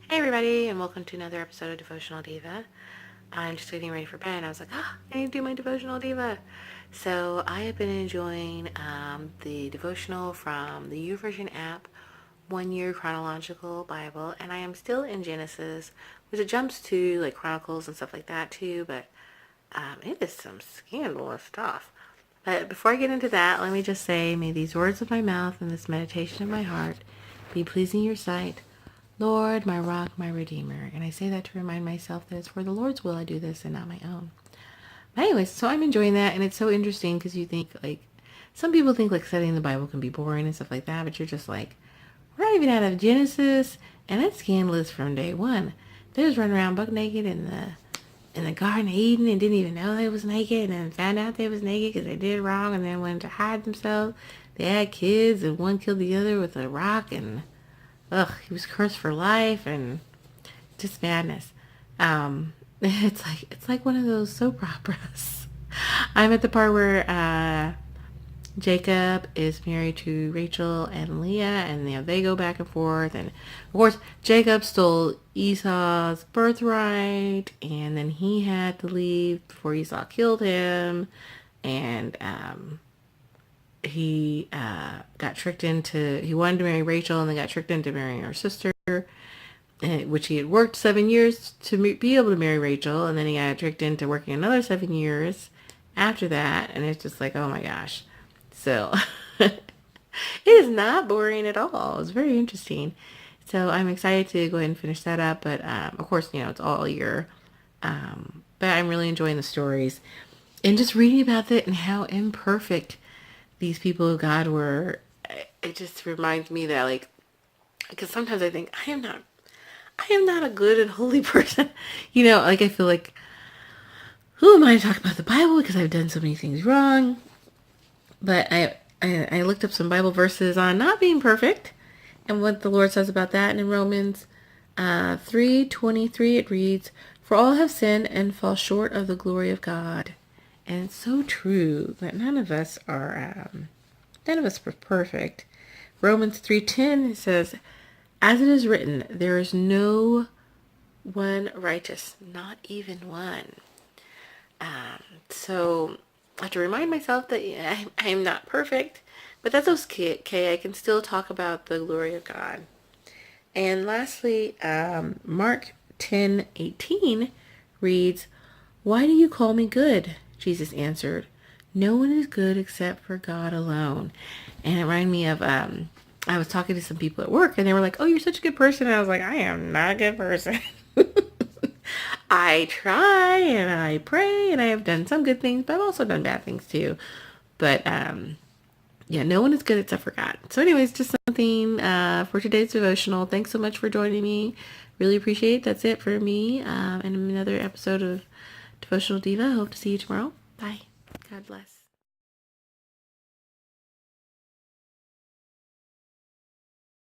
Hey everybody, and welcome to another episode of Devotional Diva. I'm just getting ready for bed, and I was like, I need to do my Devotional Diva. So I have been enjoying the devotional from the YouVersion app, 1 Year Chronological Bible, and I am still in Genesis, which it jumps to like Chronicles and stuff like that too, but it is some scandalous stuff. But before I get into that, let me just say, may these words of my mouth and this meditation of my heart be pleasing in your sight, Lord, my rock, my redeemer. And I say that to remind myself that it's for the Lord's will I do this and not my own. But anyways, so I'm enjoying that, and it's so interesting because you think like, some people think like studying the Bible can be boring and stuff like that, but you're just like, we're not even out of Genesis, and it's scandalous from day one. They was running around buck naked in the Garden of Eden and didn't even know they was naked, and then found out they was naked because they did wrong and then went to hide themselves. They had kids, and one killed the other with a rock, and he was cursed for life, and just madness. It's like one of those soap operas. I'm at the part where Jacob is married to Rachel and Leah, and they go back and forth, and of course Jacob stole Esau's birthright, and then he had to leave before Esau killed him, and he got tricked into, he wanted to marry Rachel and then got tricked into marrying her sister, which he had worked 7 years to be able to marry Rachel, and then he got tricked into working another 7 years after that, and it's just like, oh my gosh. So it is not boring at all. It's very interesting. So I'm excited to go ahead and finish that up, but of course, it's all year. But I'm really enjoying the stories and just reading about it and how imperfect these people of God were. It just reminds me that, like, because sometimes I think I am not a good and holy person. Like, I feel like, who am I to talk about the Bible because I've done so many things wrong? But I looked up some Bible verses on not being perfect and what the Lord says about that. And in Romans 3:23 it reads, "For all have sinned and fall short of the glory of God." And it's so true that none of us are perfect. Romans 3:10 says, "As it is written, there is no one righteous, not even one." So I have to remind myself that I am not perfect, but that's okay. I can still talk about the glory of God. And lastly, Mark 10:18 reads, "Why do you call me good?" Jesus answered, "No one is good except for God alone." And it reminded me of, I was talking to some people at work, and they were like, "Oh, you're such a good person." And I was like, I am not a good person. I try and I pray and I have done some good things, but I've also done bad things too. But yeah, no one is good except for God. So anyways, just something for today's devotional. Thanks so much for joining me. Really appreciate it. That's it for me and another episode of Devotional Diva. Hope to see you tomorrow. Bye. God bless.